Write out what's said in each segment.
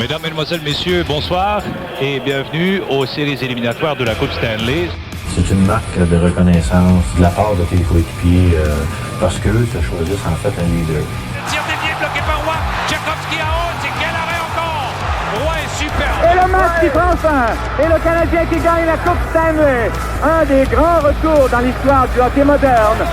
Mesdames, Mesdemoiselles, Messieurs, bonsoir et bienvenue aux séries éliminatoires de la Coupe Stanley. C'est une marque de reconnaissance de la part de tes coéquipiers parce qu'eux te choisissent en fait un leader. Tir dévié bloqué par Roy. Tchaikovsky à haute. C'est quel arrêt encore? Roy est super. Et le match qui prend fin. Et le Canadien qui gagne la Coupe Stanley. Un des grands retours dans l'histoire du hockey moderne.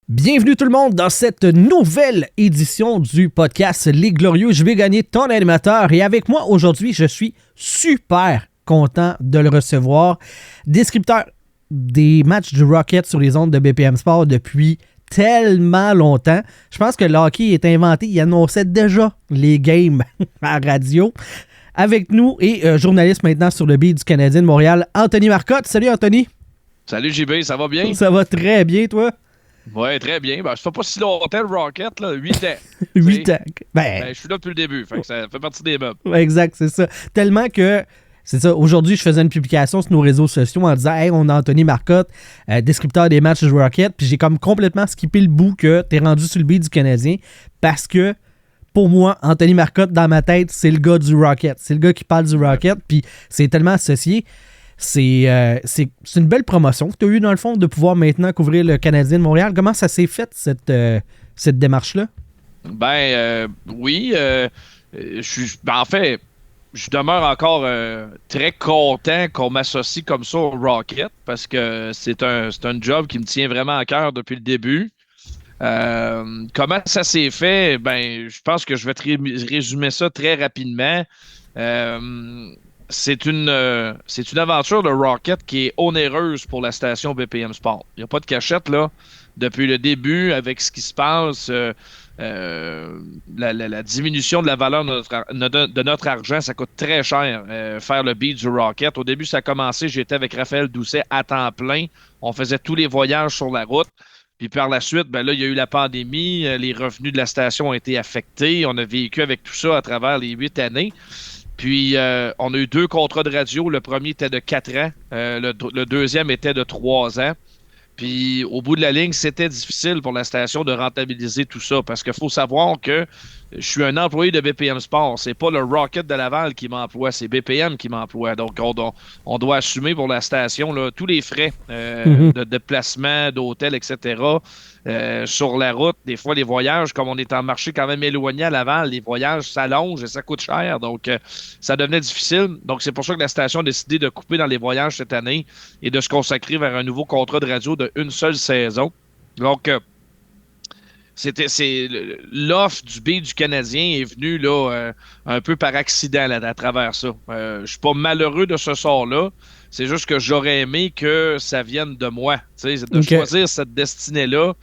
Bienvenue tout le monde dans cette nouvelle édition du podcast Les Glorieux. Je vais gagner ton animateur et avec moi aujourd'hui, je suis super content de le recevoir. Descripteur des matchs du Rocket sur les ondes de BPM Sport depuis tellement longtemps. Je pense que le hockey est inventé, il annonçait déjà les games à radio. Avec nous et journaliste maintenant sur le beat du Canadien de Montréal, Anthony Marcotte. Salut Anthony. Salut JB, ça va bien? Ça va très bien, toi? Ouais, très bien. Ben, ça fait pas si longtemps le Rocket, là, 8 ans. 8 ans. Ben, je suis là depuis le début, fait que ça fait partie des meubles. Exact, c'est ça. Tellement que, c'est ça, aujourd'hui, je faisais une publication sur nos réseaux sociaux en disant « Hey, on a Anthony Marcotte, descripteur des matchs du Rocket. » Puis j'ai comme complètement skippé le bout que t'es rendu sur le beat du Canadien parce que, pour moi, Anthony Marcotte, dans ma tête, c'est le gars du Rocket. C'est le gars qui parle du Rocket, puis c'est tellement associé. C'est une belle promotion que tu as eue, dans le fond, de pouvoir maintenant couvrir le Canadien de Montréal. Comment ça s'est fait, cette démarche-là? Oui. En fait, je demeure encore très content qu'on m'associe comme ça au Rocket parce que c'est un job qui me tient vraiment à cœur depuis le début. Comment ça s'est fait? Je pense que je vais te résumer ça très rapidement. C'est une aventure de Rocket qui est onéreuse pour la station BPM Sport. Il n'y a pas de cachette, là. Depuis le début, avec ce qui se passe, la diminution de la valeur de notre argent, ça coûte très cher faire le beat du Rocket. Au début, ça a commencé, j'étais avec Raphaël Doucet à temps plein. On faisait tous les voyages sur la route. Puis par la suite, là, il y a eu la pandémie. Les revenus de la station ont été affectés. On a vécu avec tout ça à travers les 8 années. Puis, on a eu 2 contrats de radio. Le premier était de 4 ans. Le deuxième était de 3 ans. Puis, au bout de la ligne, c'était difficile pour la station de rentabiliser tout ça parce qu'il faut savoir que je suis un employé de BPM Sport. C'est pas le Rocket de Laval qui m'emploie, c'est BPM qui m'emploie. Donc, on doit assumer pour la station là, tous les frais de déplacement, d'hôtel, etc. Sur la route, des fois, les voyages, comme on est en marché quand même éloigné à Laval, les voyages s'allongent et ça coûte cher. Donc, ça devenait difficile. Donc, c'est pour ça que la station a décidé de couper dans les voyages cette année et de se consacrer vers un nouveau contrat de radio de une seule saison. Donc, l'offre du beat du Canadien est venue là, un peu par accident là, à travers ça. Je suis pas malheureux de ce sort-là. C'est juste que j'aurais aimé que ça vienne de moi. De choisir cette destinée-là.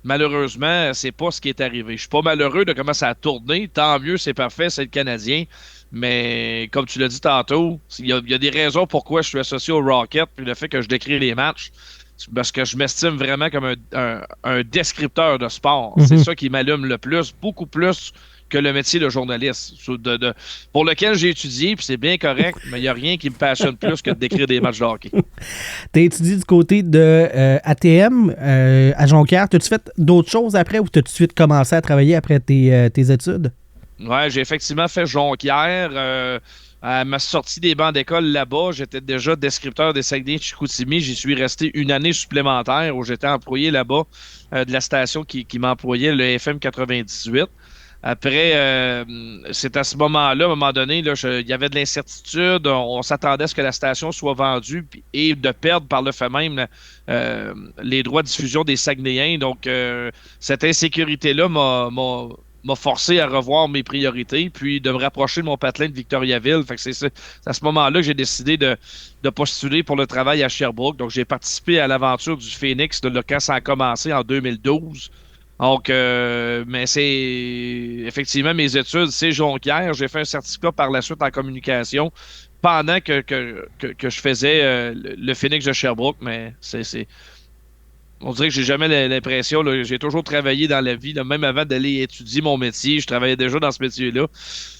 Malheureusement, c'est pas ce qui est arrivé. Je suis pas malheureux de comment ça a tourné. Tant mieux, c'est parfait, c'est le Canadien. Mais comme tu l'as dit tantôt, il y a des raisons pourquoi je suis associé au Rocket. Puis le fait que je décris les matchs, parce que je m'estime vraiment comme un descripteur de sport. C'est ça qui m'allume le plus, beaucoup plus que le métier de journaliste, pour lequel j'ai étudié, puis c'est bien correct, mais il n'y a rien qui me passionne plus que de décrire des matchs de hockey. Tu as étudié du côté de ATM à Jonquière. T'as-tu fait d'autres choses après ou t'as tout de suite commencé à travailler après tes études? Ouais, j'ai effectivement fait Jonquière. À ma sortie des bancs d'école là-bas, j'étais déjà descripteur des Saguenay-Chicoutimi. J'y suis resté une année supplémentaire où j'étais employé là-bas de la station qui m'employait, le FM 98. Après, c'est à ce moment-là, à un moment donné, là, il y avait de l'incertitude. On s'attendait à ce que la station soit vendue et de perdre par le fait même les droits de diffusion des Saguenayens. Donc, cette insécurité-là m'a forcé à revoir mes priorités, puis de me rapprocher de mon patelin de Victoriaville. Fait que c'est à ce moment-là que j'ai décidé de postuler pour le travail à Sherbrooke. Donc, j'ai participé à l'aventure du Phoenix quand ça a commencé en 2012. Donc, mais c'est effectivement mes études, c'est Jonquière. J'ai fait un certificat par la suite en communication pendant que je faisais le Phoenix de Sherbrooke, mais On dirait que j'ai jamais l'impression, là, j'ai toujours travaillé dans la vie, là, même avant d'aller étudier mon métier, je travaillais déjà dans ce métier-là,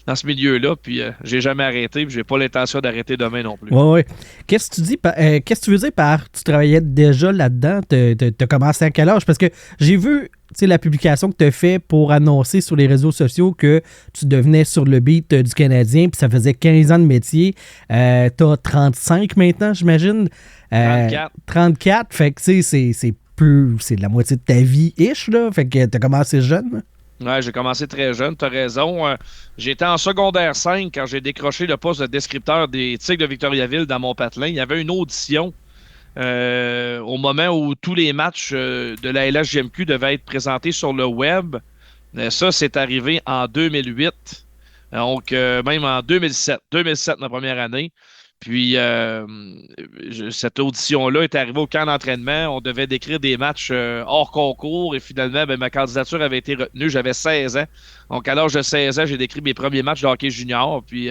dans ce milieu-là, puis j'ai jamais arrêté, puis j'ai pas l'intention d'arrêter demain non plus. Ouais. Qu'est-ce que tu dis qu'est-ce que tu veux dire par tu travaillais déjà là-dedans? T'as commencé à quel âge? Parce que j'ai vu la publication que tu as fait pour annoncer sur les réseaux sociaux que tu devenais sur le beat du Canadien, puis ça faisait 15 ans de métier. T'as 35 maintenant, j'imagine. 34. 34, fait que c'est la moitié de ta vie-ish, là. Fait que t'as commencé jeune. Ouais, j'ai commencé très jeune, t'as raison. J'étais en secondaire 5 quand j'ai décroché le poste de descripteur des Tigres de Victoriaville dans mon patelin. Il y avait une audition au moment où tous les matchs de la LHJMQ devaient être présentés sur le web. Ça, c'est arrivé en 2008. Donc, même en 2007. 2007, ma première année. Puis, cette audition-là est arrivée au camp d'entraînement. On devait décrire des matchs hors concours et finalement, ma candidature avait été retenue. J'avais 16 ans. Donc, à l'âge de 16 ans, j'ai décrit mes premiers matchs de hockey junior. Puis,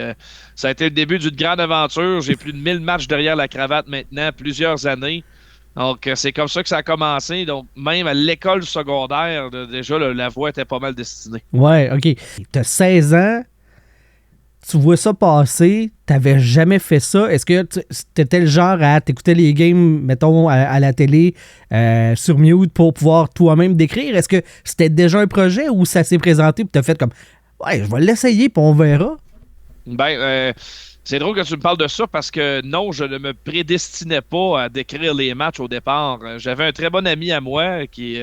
ça a été le début d'une grande aventure. J'ai plus de 1000 matchs derrière la cravate maintenant, plusieurs années. Donc, c'est comme ça que ça a commencé. Donc, même à l'école secondaire, déjà, la voie était pas mal destinée. Ouais, OK. T'as 16 ans. Tu vois ça passer, t'avais jamais fait ça. Est-ce que t'étais le genre à t'écouter les games, mettons, à la télé, sur mute pour pouvoir toi-même décrire? Est-ce que c'était déjà un projet ou ça s'est présenté et t'as fait comme « Ouais, je vais l'essayer puis on verra ». C'est drôle que tu me parles de ça parce que non, je ne me prédestinais pas à décrire les matchs au départ. J'avais un très bon ami à moi qui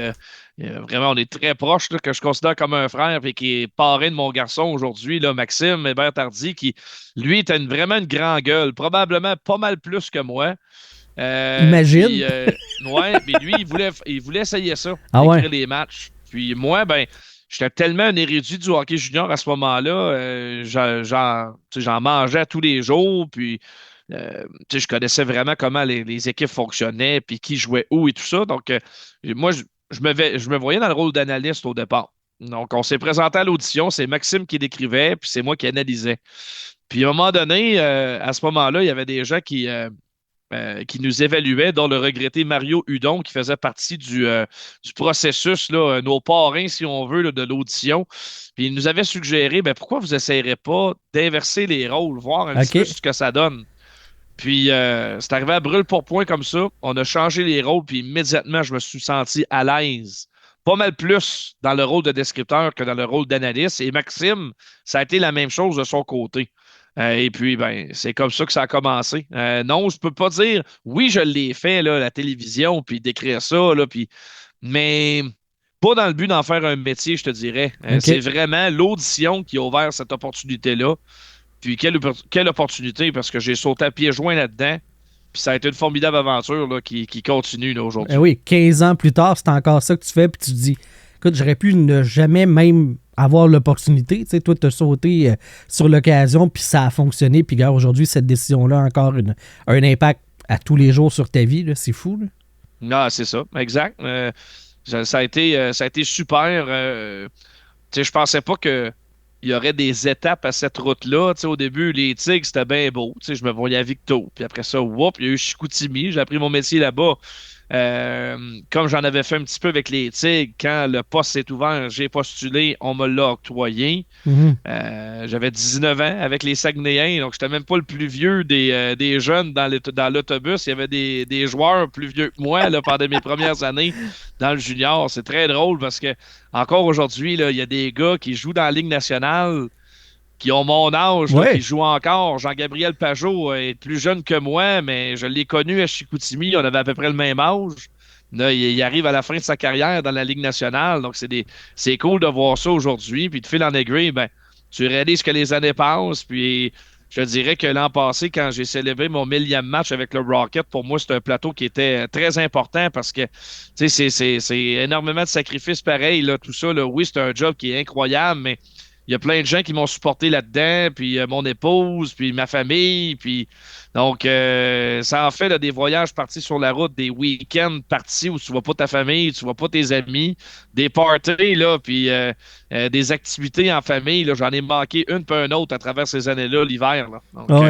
vraiment, on est très proches, là, que je considère comme un frère et qui est parrain de mon garçon aujourd'hui, là, Maxime Hébert-Tardy, qui, lui, était vraiment une grande gueule, probablement pas mal plus que moi. Imagine. Mais lui, il voulait essayer ça, ouais. écrire les matchs. Puis moi, j'étais tellement un érudit du hockey junior à ce moment-là, j'en mangeais tous les jours, puis je connaissais vraiment comment les équipes fonctionnaient, puis qui jouait où et tout ça. Donc, moi, je me voyais dans le rôle d'analyste au départ. Donc, on s'est présenté à l'audition, c'est Maxime qui décrivait, puis c'est moi qui analysais. Puis, à un moment donné, à ce moment-là, il y avait des gens qui nous évaluaient, dont le regretté Mario Hudon, qui faisait partie du processus, là, nos parrains, si on veut, là, de l'audition. Puis, il nous avait suggéré, pourquoi vous n'essayerez pas d'inverser les rôles, voir un petit peu ce que ça donne. Puis, c'est arrivé à brûle pour point comme ça. On a changé les rôles, puis immédiatement, je me suis senti à l'aise. Pas mal plus dans le rôle de descripteur que dans le rôle d'analyste. Et Maxime, ça a été la même chose de son côté. Et puis, c'est comme ça que ça a commencé. Non, je peux pas dire, oui, je l'ai fait, là, la télévision, puis d'écrire ça, là, mais pas dans le but d'en faire un métier, je te dirais. Okay. C'est vraiment l'audition qui a ouvert cette opportunité-là. Puis quelle opportunité, parce que j'ai sauté à pieds joints là-dedans. Puis ça a été une formidable aventure là, qui continue là, aujourd'hui. Oui, 15 ans plus tard, c'est encore ça que tu fais. Puis tu te dis, écoute, j'aurais pu ne jamais même avoir l'opportunité. Tu sais, toi, tu as sauté sur l'occasion, puis ça a fonctionné. Puis regarde, aujourd'hui, cette décision-là a encore un impact à tous les jours sur ta vie. Là. C'est fou. Là. Non, c'est ça, exact. Ça a été super. Je pensais pas que il y aurait des étapes à cette route-là. Au début, les Tigres, c'était bien beau. Je me voyais à Victo. Puis après ça, il y a eu Chicoutimi. J'ai appris mon métier là-bas. Comme j'en avais fait un petit peu avec les Tigres, quand le poste s'est ouvert, j'ai postulé, on me l'a octroyé. Mm-hmm. J'avais 19 ans avec les Saguenayens, donc j'étais même pas le plus vieux des jeunes dans l'autobus. Il y avait des joueurs plus vieux que moi là, pendant mes premières années dans le junior. C'est très drôle parce que encore aujourd'hui, là, il y a des gars qui jouent dans la Ligue nationale qui ont mon âge, là, qui jouent encore. Jean-Gabriel Pajot est plus jeune que moi, mais je l'ai connu à Chicoutimi. On avait à peu près le même âge. Là, il arrive à la fin de sa carrière dans la Ligue nationale. Donc, c'est cool de voir ça aujourd'hui. Puis de fil en aiguille, tu réalises que les années passent. Puis je dirais que l'an passé, quand j'ai célébré mon 1000e match avec le Rocket, pour moi, c'est un plateau qui était très important parce que c'est énormément de sacrifices pareils. Là, tout ça, là, oui, c'est un job qui est incroyable, mais il y a plein de gens qui m'ont supporté là-dedans, puis mon épouse, puis ma famille, puis donc ça en fait là, des voyages partis sur la route, des week-ends partis où tu vois pas ta famille, tu vois pas tes amis, des parties, là, puis des activités en famille, là, j'en ai manqué une peu une autre à travers ces années-là, l'hiver. Là. Donc,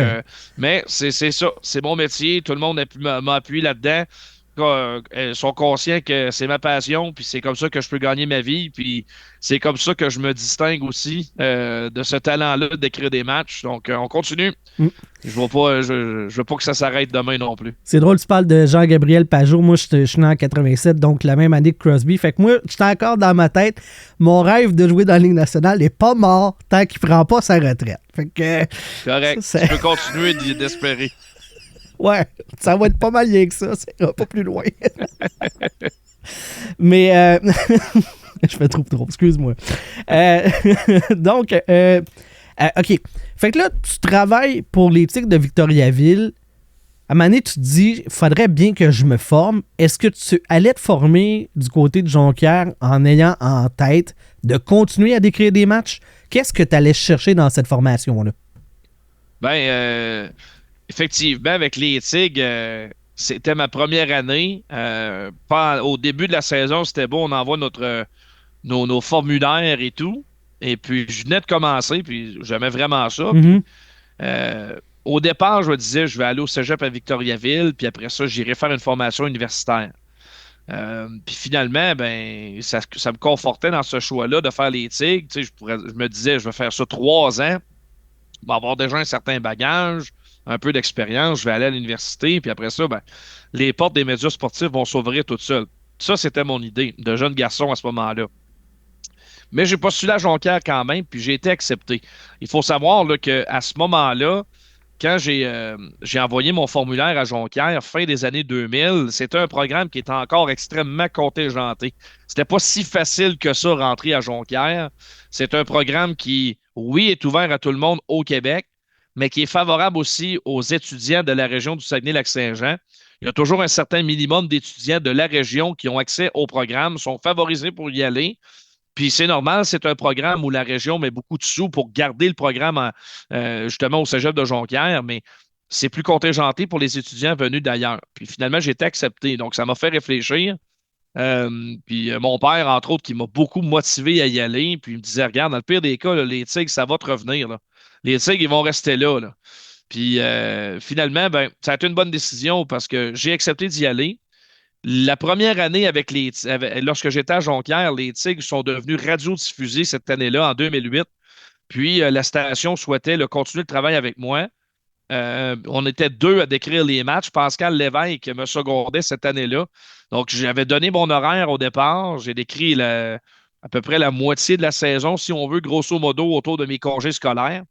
mais c'est ça, c'est mon métier, tout le monde m'a appuyé là-dedans. sont conscients que c'est ma passion, puis c'est comme ça que je peux gagner ma vie, puis c'est comme ça que je me distingue aussi de ce talent-là d'écrire des matchs. Donc, on continue. Je veux pas que ça s'arrête demain non plus. C'est drôle, tu parles de Jean-Gabriel Pajot. Moi, je suis né en 87, donc la même année que Crosby. Fait que moi, j'étais encore dans ma tête. Mon rêve de jouer dans la Ligue nationale n'est pas mort tant qu'il prend pas sa retraite. Fait que... Correct. Tu peux continuer d'espérer. Ouais, ça va être pas mal lié que ça. Ça ira pas plus loin. Mais... je fais trop, excuse-moi. Donc... OK. Fait que là, tu travailles pour les Tigres de Victoriaville. À un moment donné, tu te dis, il faudrait bien que je me forme. Est-ce que tu allais te former du côté de Jonquière en ayant en tête de continuer à décrire des matchs? Qu'est-ce que tu allais chercher dans cette formation-là? Effectivement, avec les Tigres, c'était ma première année. Au début de la saison, c'était beau, on envoie nos formulaires et tout. Et puis, je venais de commencer, puis j'aimais vraiment ça. Mm-hmm. Puis, au départ, je me disais, je vais aller au cégep à Victoriaville, puis après ça, j'irai faire une formation universitaire. Puis finalement, ça me confortait dans ce choix-là de faire les Tigres. Tu sais, je me disais, je vais faire ça 3 ans, je vais avoir déjà un certain bagage, un peu d'expérience, je vais aller à l'université, puis après ça, les portes des médias sportifs vont s'ouvrir toutes seules. Ça, c'était mon idée de jeune garçon à ce moment-là. Mais j'ai postulé à Jonquière quand même, puis j'ai été accepté. Il faut savoir qu'à ce moment-là, quand j'ai envoyé mon formulaire à Jonquière, fin des années 2000, c'était un programme qui était encore extrêmement contingenté. C'était pas si facile que ça, rentrer à Jonquière. C'est un programme qui, oui, est ouvert à tout le monde au Québec, mais qui est favorable aussi aux étudiants de la région du Saguenay-Lac-Saint-Jean. Il y a toujours un certain minimum d'étudiants de la région qui ont accès au programme, sont favorisés pour y aller. Puis c'est normal, c'est un programme où la région met beaucoup de sous pour garder le programme justement au cégep de Jonquière, mais c'est plus contingenté pour les étudiants venus d'ailleurs. Puis finalement, j'ai été accepté. Donc, ça m'a fait réfléchir. Puis mon père, entre autres, qui m'a beaucoup motivé à y aller, puis il me disait, regarde, dans le pire des cas, là, les Tigres, ça va te revenir. Là. Les Tigres, ils vont rester là. Puis finalement, ça a été une bonne décision parce que j'ai accepté d'y aller. La première année lorsque j'étais à Jonquière, les Tigres sont devenus radiodiffusés cette année-là, en 2008. Puis la station souhaitait continuer le travail avec moi. On était 2 à décrire les matchs. Pascal Lévesque me secondait cette année-là. Donc, j'avais donné mon horaire au départ. J'ai décrit à peu près la moitié de la saison, si on veut, grosso modo, autour de mes congés scolaires.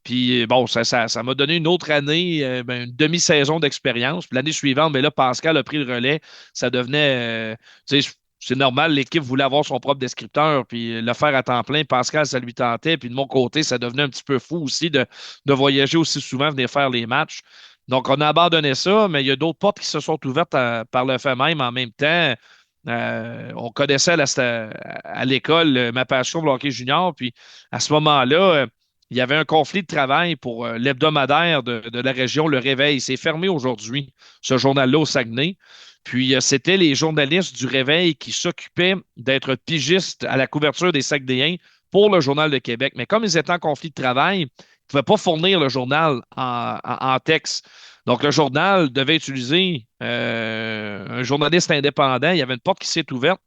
Puis bon, ça m'a donné une autre année, une demi-saison d'expérience. Puis l'année suivante, là, Pascal a pris le relais. Ça devenait, c'est normal, l'équipe voulait avoir son propre descripteur, puis le faire à temps plein. Pascal, ça lui tentait. Puis de mon côté, ça devenait un petit peu fou aussi de voyager aussi souvent, venir faire les matchs. Donc, on a abandonné ça, mais il y a d'autres portes qui se sont ouvertes par le fait même. En même temps, on connaissait à l'école ma passion pour le hockey junior. Puis à ce moment-là, il y avait un conflit de travail pour l'hebdomadaire de la région, Le Réveil. C'est fermé aujourd'hui, ce journal-là au Saguenay. Puis, c'était les journalistes du Réveil qui s'occupaient d'être pigistes à la couverture des Saguenayens pour le Journal de Québec. Mais comme ils étaient en conflit de travail, ils ne pouvaient pas fournir le journal en texte. Donc, le journal devait utiliser un journaliste indépendant. Il y avait une porte qui s'est ouverte.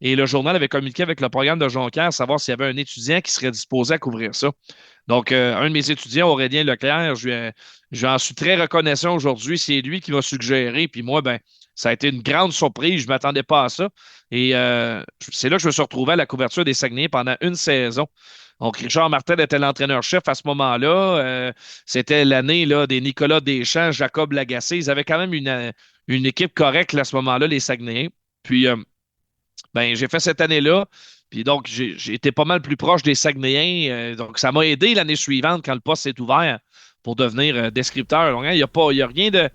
Et le journal avait communiqué avec le programme de Jonquière, savoir s'il y avait un étudiant qui serait disposé à couvrir ça. Donc, un de mes étudiants, Aurélien Leclerc, j'en suis très reconnaissant aujourd'hui. C'est lui qui m'a suggéré. Puis moi, ça a été une grande surprise. Je ne m'attendais pas à ça. Et c'est là que je me suis retrouvé à la couverture des Saguenayens pendant une saison. Donc, Richard Martel était l'entraîneur-chef à ce moment-là. C'était l'année des Nicolas Deschamps, Jacob Lagacé. Ils avaient quand même une équipe correcte à ce moment-là, les Saguenayens. Puis, j'ai fait cette année-là. Puis donc, j'ai été pas mal plus proche des Saguenayens. Donc, ça m'a aidé l'année suivante quand le poste s'est ouvert pour devenir descripteur. Donc, il n'y a rien de...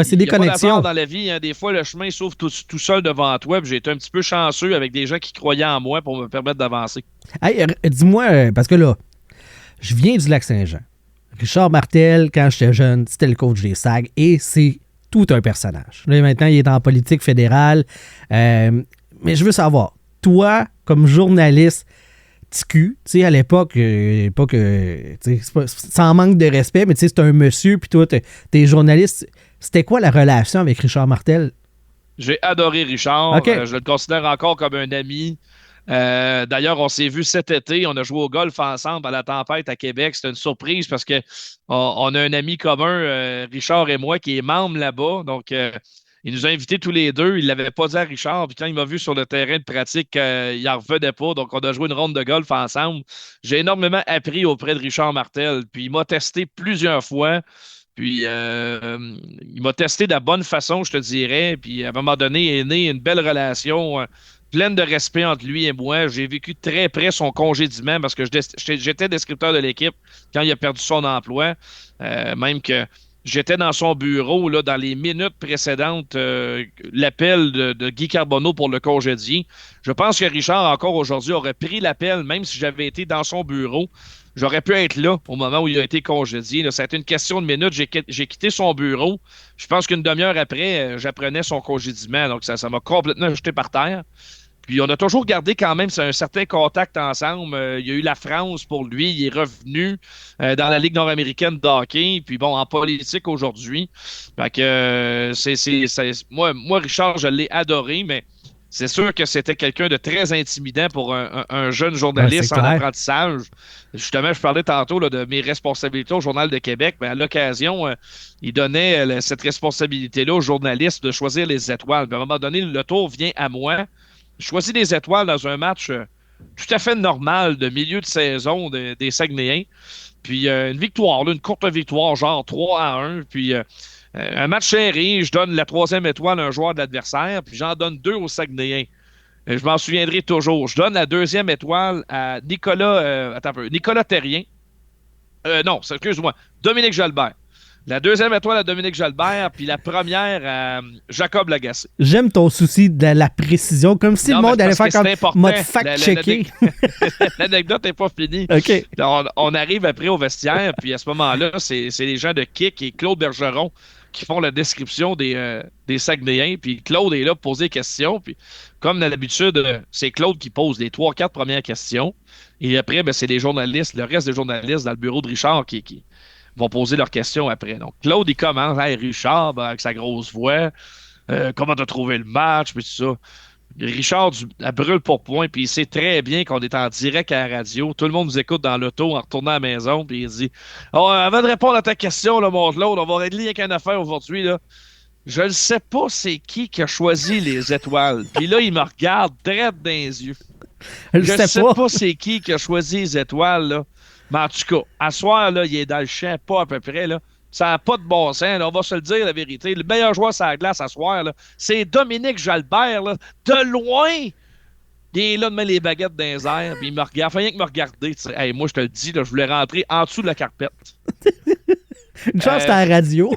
c'est des connexions. Dans la vie, des fois, le chemin s'ouvre tout seul devant toi. J'ai été un petit peu chanceux avec des gens qui croyaient en moi pour me permettre d'avancer. Hey, dis-moi, parce que là, je viens du Lac-Saint-Jean. Richard Martel, quand j'étais jeune, c'était le coach des SAG et c'est tout un personnage. Là, maintenant, il est en politique fédérale. Mais je veux savoir, toi, comme journaliste TQ, tu sais, à l'époque, pas que, sans manque de respect, mais tu sais, c'est un monsieur, puis toi, t'es journaliste. C'était quoi la relation avec Richard Martel? J'ai adoré Richard. OK. Je le considère encore comme un ami. D'ailleurs, on s'est vu cet été. On a joué au golf ensemble à la Tempête à Québec. C'était une surprise parce que on a un ami commun, Richard et moi, qui est membre là-bas. Donc, il nous a invités tous les deux. Il ne l'avait pas dit à Richard. Puis quand il m'a vu sur le terrain de pratique, il n'en revenait pas. Donc, on a joué une ronde de golf ensemble. J'ai énormément appris auprès de Richard Martel. Puis, il m'a testé plusieurs fois. Puis, il m'a testé de la bonne façon, je te dirais. Puis, à un moment donné, est née une belle relation pleine de respect entre lui et moi. J'ai vécu très près son congédiement parce que j'étais descripteur de l'équipe quand il a perdu son emploi. Même que j'étais dans son bureau là, dans les minutes précédentes, l'appel de Guy Carbonneau pour le congédier. Je pense que Richard, encore aujourd'hui, aurait pris l'appel, même si j'avais été dans son bureau. J'aurais pu être là au moment où il a été congédié. Là, ça a été une question de minutes. J'ai quitté son bureau. Je pense qu'une demi-heure après, j'apprenais son congédiement. Donc, ça m'a complètement jeté par terre. Puis, on a toujours gardé quand même un certain contact ensemble. Il y a eu la France pour lui. Il est revenu dans la Ligue nord-américaine de hockey. Puis, bon, en politique aujourd'hui. Fait que, moi, Richard, je l'ai adoré, mais c'est sûr que c'était quelqu'un de très intimidant pour un jeune journaliste en apprentissage. Justement, je parlais tantôt là, de mes responsabilités au Journal de Québec. Mais à l'occasion, il donnait cette responsabilité-là aux journalistes de choisir les étoiles. Puis à un moment donné, le tour vient à moi. Je choisis des étoiles dans un match tout à fait normal de milieu de saison des Saguenayens. Puis une victoire, là, une courte victoire, genre 3-1. Puis un match serré, je donne la 3e étoile à un joueur de l'adversaire, puis j'en donne 2 aux Saguenayens. Je m'en souviendrai toujours. Je donne la 2e étoile à Nicolas Terrien. Non, excuse-moi, Dominique Jalbert. La 2e étoile à Dominique Jalbert, puis la première à Jacob Lagacé. J'aime ton souci de la précision, comme si le monde allait faire comme mode fact-checker. L'anecdote n'est pas finie. OK. On arrive après au vestiaire, puis à ce moment-là, c'est les gens de Kik et Claude Bergeron qui font la description des Saguenayens. Puis Claude est là pour poser des questions. Puis comme d'habitude, c'est Claude qui pose les 3-4 premières questions. Et après, c'est les journalistes, le reste des journalistes dans le bureau de Richard qui vont poser leurs questions après. Donc, Claude, il commence. Hey, Richard, avec sa grosse voix, comment t'as trouvé le match, puis tout ça. Richard, elle brûle pour point, puis il sait très bien qu'on est en direct à la radio. Tout le monde nous écoute dans l'auto en retournant à la maison, puis il dit avant de répondre à ta question, là, mon Claude, on va régler rien qu'une affaire aujourd'hui. Là. Je ne sais pas c'est qui a choisi les étoiles. Puis là, il me regarde direct dans les yeux. Je ne sais pas c'est qui a choisi les étoiles, là. Mais en tout cas, à soir, là, il est dans le champ, pas à peu près, là. Ça n'a pas de bon sens, là. On va se le dire, la vérité. Le meilleur joueur sur la glace à soir, là, c'est Dominique Jalbert, là. De loin, il est là de mettre les baguettes dans les airs, puis il me regarde. Enfin, rien que me regarder. Hey, moi, je te le dis, là, je voulais rentrer en dessous de la carpette. Une chance, c'était à la radio.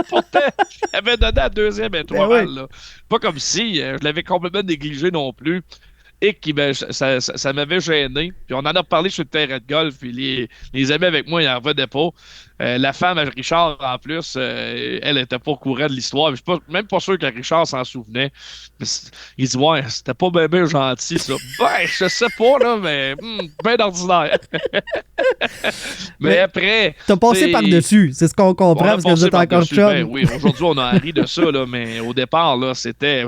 Pourtant, j'avais donné la 2e étoile. Là. Pas comme si je l'avais complètement négligé non plus. Et ça m'avait gêné. Puis on en a parlé sur le terrain de golf. Puis les amis avec moi, ils n'en revenaient pas. La femme à Richard, en plus, elle était pas au courant de l'histoire. Je suis même pas sûr que Richard s'en souvenait. Il dit ouais, c'était pas bien gentil, ça. Ben, je sais pas, là, mais bien ordinaire. mais après. T'as passé par-dessus, c'est ce qu'on comprend parce que vous êtes encore chum. Ben, oui, aujourd'hui, on a ri de ça, là, mais au départ, là, c'était.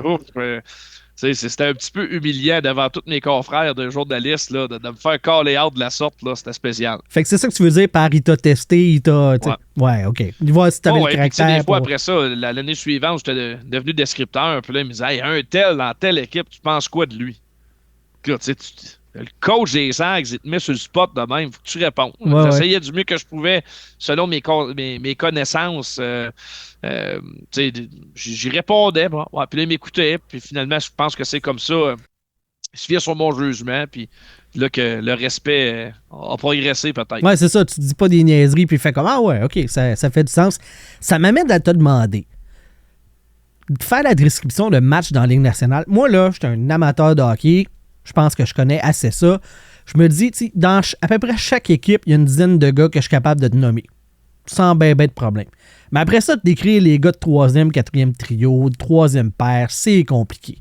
C'était un petit peu humiliant devant tous mes confrères de journalistes là, de me faire caller out de la sorte. Là, c'était spécial. Fait que c'est ça que tu veux dire par il t'a testé, il t'a. Ouais, OK. Il voit si t'avais le caractère. Des fois, après ça, l'année suivante, j'étais devenu descripteur. Puis là, il me disait hey, un tel dans telle équipe, tu penses quoi de lui? Là, le coach des Sags, il te met sur le spot de même, faut que tu répondes. J'essayais du mieux que je pouvais, selon mes connaissances. J'y répondais. Bon, ouais, puis là, il m'écoutait. Puis finalement, je pense que c'est comme ça. Je fiais sur mon jugement. Puis là, que le respect a progressé peut-être. Ouais, c'est ça. Tu dis pas des niaiseries. Puis il fait comme ah ouais, OK, ça fait du sens. Ça m'amène à te demander de faire la description de match dans la Ligue nationale. Moi, là, je suis un amateur de hockey. Je pense que je connais assez ça. Je me dis, dans à peu près chaque équipe, il y a une dizaine de gars que je suis capable de te nommer. Sans ben de problème. Mais après ça, de décrire les gars de 3e, 4e trio, de 3e paire, c'est compliqué.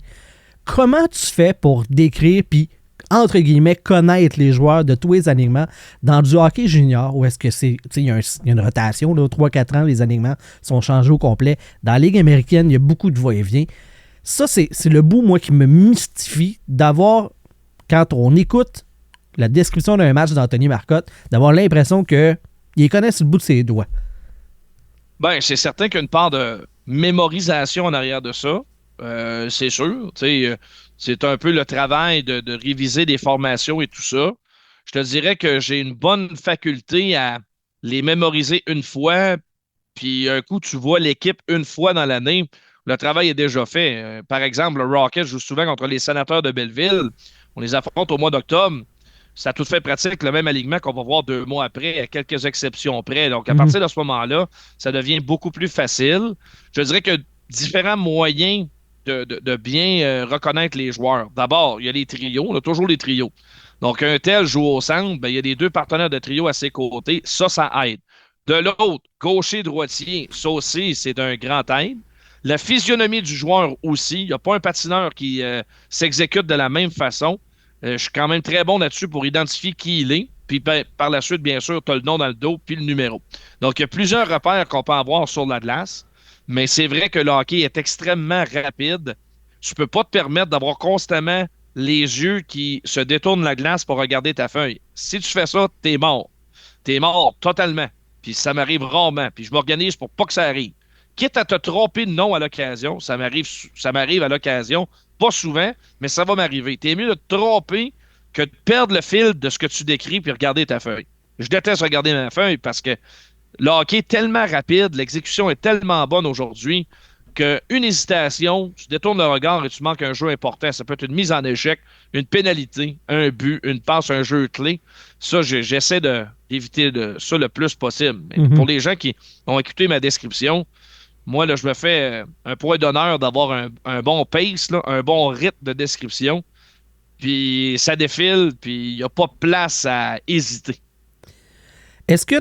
Comment tu fais pour décrire puis, entre guillemets, connaître les joueurs de tous les alignements dans du hockey junior ou est-ce que c'est. Il y a une rotation, là, 3-4 ans, les alignements sont changés au complet. Dans la Ligue américaine, il y a beaucoup de va-et-vient. Ça, c'est le bout, moi, qui me mystifie d'avoir, quand on écoute la description d'un match d'Anthony Marcotte, d'avoir l'impression qu'il connaît sur le bout de ses doigts. Ben, c'est certain qu'il y a une part de mémorisation en arrière de ça. C'est sûr. C'est un peu le travail de réviser des formations et tout ça. Je te dirais que j'ai une bonne faculté à les mémoriser une fois, puis un coup, tu vois l'équipe une fois dans l'année. Le travail est déjà fait. Par exemple, le Rocket joue souvent contre les Sénateurs de Belleville. On les affronte au mois d'octobre. Ça a tout fait pratique, le même alignement qu'on va voir 2 mois après, à quelques exceptions près. Donc, à partir de ce moment-là, ça devient beaucoup plus facile. Je dirais que différents moyens de bien reconnaître les joueurs. D'abord, il y a les trios. On a toujours les trios. Donc, un tel joue au centre, ben, il y a des 2 partenaires de trio à ses côtés. Ça aide. De l'autre, gaucher-droitier, ça aussi, c'est un grand aide. La physionomie du joueur aussi. Il n'y a pas un patineur qui s'exécute de la même façon. Je suis quand même très bon là-dessus pour identifier qui il est. Puis par la suite, bien sûr, tu as le nom dans le dos puis le numéro. Donc, il y a plusieurs repères qu'on peut avoir sur la glace. Mais c'est vrai que le hockey est extrêmement rapide. Tu ne peux pas te permettre d'avoir constamment les yeux qui se détournent la glace pour regarder ta feuille. Si tu fais ça, t'es mort. T'es mort totalement. Puis ça m'arrive rarement. Puis je m'organise pour pas que ça arrive. Quitte à te tromper de nom à l'occasion, ça m'arrive à l'occasion, pas souvent, mais ça va m'arriver. T'es mieux de te tromper que de perdre le fil de ce que tu décris puis regarder ta feuille. Je déteste regarder ma feuille parce que le hockey est tellement rapide, l'exécution est tellement bonne aujourd'hui qu'une hésitation, tu détournes le regard et tu manques un jeu important. Ça peut être une mise en échec, une pénalité, un but, une passe, un jeu clé. Ça, j'essaie d'éviter ça le plus possible. Mais pour les gens qui ont écouté ma description, moi, là, je me fais un point d'honneur d'avoir un bon pace, là, un bon rythme de description. Puis ça défile, puis il n'y a pas de place à hésiter. Est-ce que...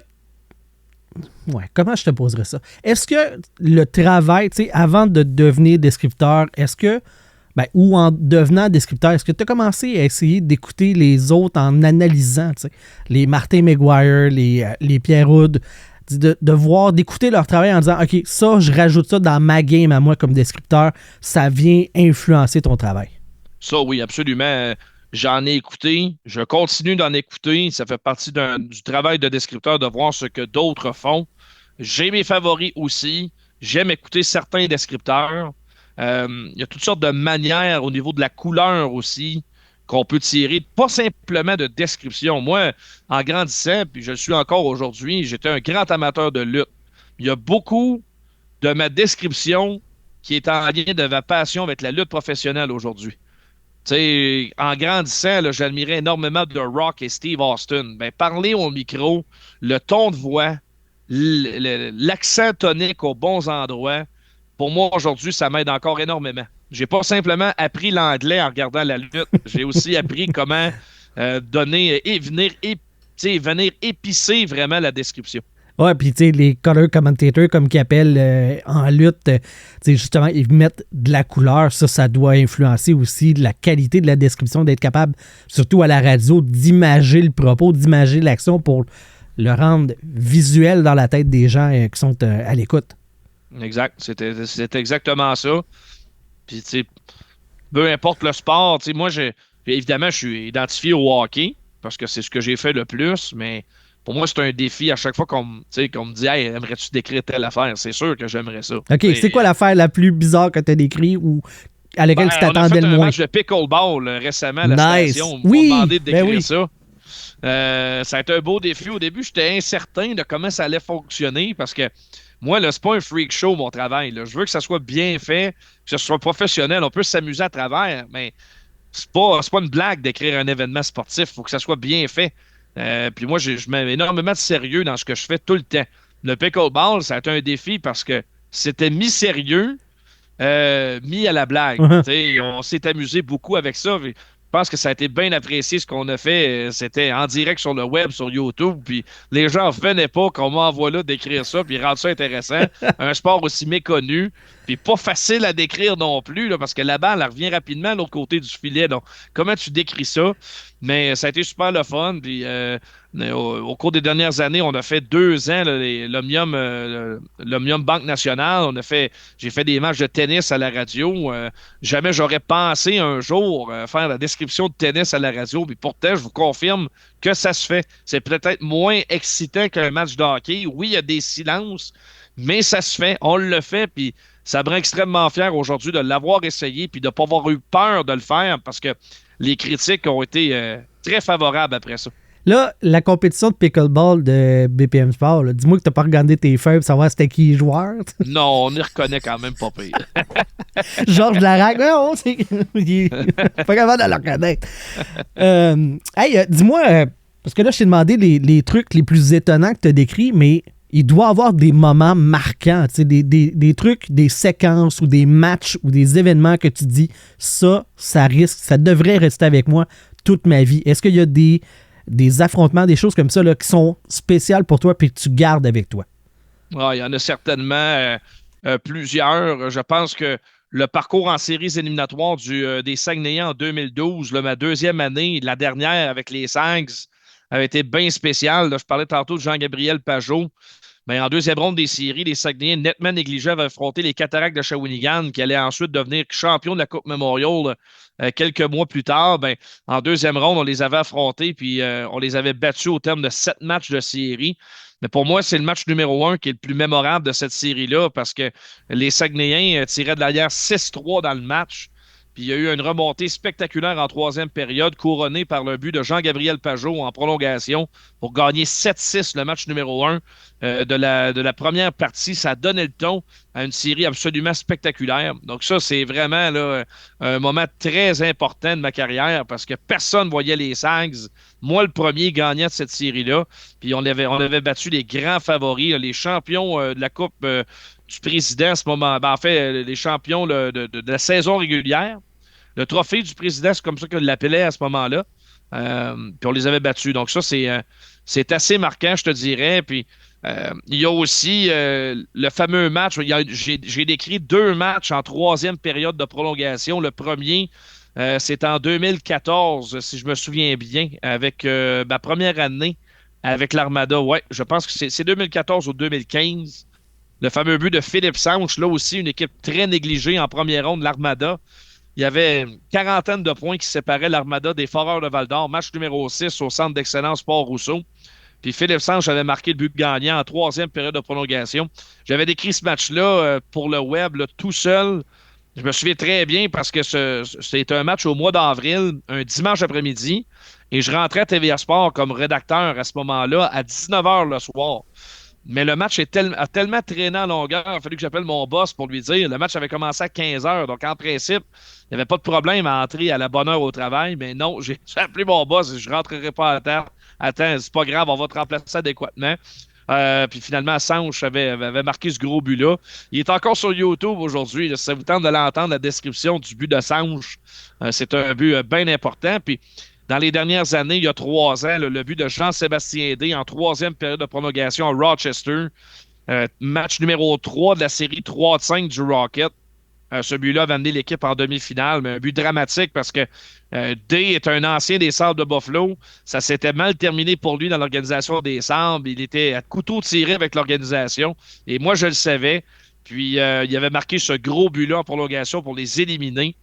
Ouais, comment je te poserais ça? Est-ce que le travail, tu sais, avant de devenir descripteur, est-ce que, ou en devenant descripteur, est-ce que tu as commencé à essayer d'écouter les autres en analysant, tu sais, les Martin McGuire, les Pierre Houd, de voir, d'écouter leur travail en disant, OK, ça, je rajoute ça dans ma game à moi comme descripteur, ça vient influencer ton travail? Ça, oui, absolument. J'en ai écouté, je continue d'en écouter. Ça fait partie du travail de descripteur de voir ce que d'autres font. J'ai mes favoris aussi. J'aime écouter certains descripteurs. Il y a toutes sortes de manières au niveau de la couleur aussi qu'on peut tirer, pas simplement de description. Moi, en grandissant, puis je le suis encore aujourd'hui, j'étais un grand amateur de lutte. Il y a beaucoup de ma description qui est en lien de ma passion avec la lutte professionnelle aujourd'hui. Tu sais, en grandissant, là, j'admirais énormément The Rock et Steve Austin. Ben, parler au micro, le ton de voix, l'accent tonique aux bons endroits, pour moi, aujourd'hui, ça m'aide encore énormément. J'ai pas simplement appris l'anglais en regardant la lutte. J'ai aussi appris comment donner et venir épicer vraiment la description. Ouais, puis tu sais, les color commentators, comme qu'ils appellent en lutte, tu sais, justement, ils mettent de la couleur. Ça doit influencer aussi de la qualité de la description, d'être capable, surtout à la radio, d'imager le propos, d'imager l'action pour le rendre visuel dans la tête des gens qui sont à l'écoute. Exact. C'était exactement ça. Puis, tu sais, peu importe le sport, tu sais, moi, évidemment, je suis identifié au hockey parce que c'est ce que j'ai fait le plus, mais pour moi, c'est un défi à chaque fois qu'on me dit « Hey, aimerais-tu décrire telle affaire? » C'est sûr que j'aimerais ça. OK, et c'est quoi l'affaire la plus bizarre que tu as décrit ou à laquelle tu t'attendais le moins? On a fait un match de pickleball récemment à la station. On m'a demandé de décrire ça. Ça a été un beau défi. Au début, j'étais incertain de comment ça allait fonctionner parce que moi, là, c'est pas un freak show, mon travail. Là. Je veux que ça soit bien fait, que ce soit professionnel. On peut s'amuser à travers, mais c'est pas une blague d'écrire un événement sportif. Il faut que ça soit bien fait. Puis moi, je mets énormément de sérieux dans ce que je fais tout le temps. Le pickleball, ça a été un défi parce que c'était mi-sérieux, mis à la blague. On s'est amusé beaucoup avec ça. Je pense que ça a été bien apprécié ce qu'on a fait. C'était en direct sur le web, sur YouTube. Puis les gens ne revenaient pas qu'on m'envoie là d'écrire ça puis rendre ça intéressant. Un sport aussi méconnu. Puis pas facile à décrire non plus, là, parce que la balle, elle revient rapidement de l'autre côté du filet. Donc, comment tu décris ça? Mais ça a été super le fun. Puis au cours des dernières années, on a fait 2 ans là, l'Omnium Banque Nationale. J'ai fait des matchs de tennis à la radio. Jamais j'aurais pensé un jour faire la description de tennis à la radio. Puis pourtant, je vous confirme que ça se fait. C'est peut-être moins excitant qu'un match de hockey. Oui, il y a des silences, mais ça se fait. On le fait. Puis ça me rend extrêmement fier aujourd'hui de l'avoir essayé puis de ne pas avoir eu peur de le faire parce que les critiques ont été très favorables après ça. Là, la compétition de pickleball de BPM Sport, là, dis-moi que tu n'as pas regardé tes feuilles pour savoir c'était qui les joueurs. Non, on y reconnaît quand même pas pire. Georges Larac, non, il est pas capable de le reconnaître. Dis-moi, parce que là, je t'ai demandé les trucs les plus étonnants que tu as décrits, mais il doit y avoir des moments marquants, des trucs, des séquences ou des matchs ou des événements que tu dis, ça devrait rester avec moi toute ma vie. Est-ce qu'il y a des affrontements, des choses comme ça là, qui sont spéciales pour toi et que tu gardes avec toi? Ah, il y en a certainement plusieurs. Je pense que le parcours en séries éliminatoires des Saguenayens en 2012, là, ma 2e année, la dernière avec les Sags, avait été bien spécial. Là, je parlais tantôt de Jean-Gabriel Pajot. Mais en 2e ronde des séries, les Saguenayens nettement négligés avaient affronté les Cataractes de Shawinigan qui allaient ensuite devenir champions de la Coupe Memorial quelques mois plus tard. Ben, en 2e ronde, on les avait affrontés puis on les avait battus au terme de 7 matchs de série. Mais pour moi, c'est le match numéro 1 qui est le plus mémorable de cette série-là parce que les Saguenayens tiraient de l'arrière 6-3 dans le match. Puis il y a eu une remontée spectaculaire en 3e période, couronnée par le but de Jean-Gabriel Pajot en prolongation pour gagner 7-6 le match numéro 1 de la première partie. Ça a donné le ton à une série absolument spectaculaire. Donc ça, c'est vraiment là, un moment très important de ma carrière parce que personne ne voyait les Sags. Moi, le premier gagnant de cette série-là. Puis on avait battu les grands favoris, là, les champions de la Coupe du président à ce moment. Ben, en fait, les champions de la saison régulière. Le trophée du président, c'est comme ça qu'on l'appelait à ce moment-là. Puis on les avait battus. Donc ça, c'est assez marquant, je te dirais. Puis il y a aussi le fameux match. J'ai décrit 2 matchs en 3e période de prolongation. Le premier, c'est en 2014, si je me souviens bien, avec ma première année avec l'Armada. Ouais, je pense que c'est 2014 ou 2015. Le fameux but de Philippe Sanche, là aussi, une équipe très négligée en première ronde, l'Armada. Il y avait une quarantaine de points qui séparaient l'Armada des Foreurs de Val-d'Or. Match numéro 6 au Centre d'excellence Port-Rousseau. Puis Philippe Sanche avait marqué le but gagnant en 3e période de prolongation. J'avais décrit ce match-là pour le web, là, tout seul. Je me souviens très bien parce que c'était un match au mois d'avril, un dimanche après-midi. Et je rentrais à TVA Sport comme rédacteur à ce moment-là à 19h le soir. Mais le match a tellement traîné en longueur, il a fallu que j'appelle mon boss pour lui dire. Le match avait commencé à 15h, donc en principe, il n'y avait pas de problème à entrer à la bonne heure au travail. Mais non, j'ai appelé mon boss et je ne rentrerai pas à terre. Attends, c'est pas grave, on va te remplacer adéquatement. Puis finalement, Sanche avait marqué ce gros but-là. Il est encore sur YouTube aujourd'hui. Là, si ça vous tente de l'entendre, la description du but de Sanche, c'est un but bien important. Puis dans les dernières années, il y a 3 ans, le but de Jean-Sébastien Day en 3e période de prolongation à Rochester. Match numéro 3 de la série 3-5 du Rocket. Ce but-là avait amené l'équipe en demi-finale, mais un but dramatique parce que Day est un ancien des Sabres de Buffalo. Ça s'était mal terminé pour lui dans l'organisation des Sabres. Il était à couteau tiré avec l'organisation. Et moi, je le savais. Puis, il avait marqué ce gros but-là en prolongation pour les éliminer.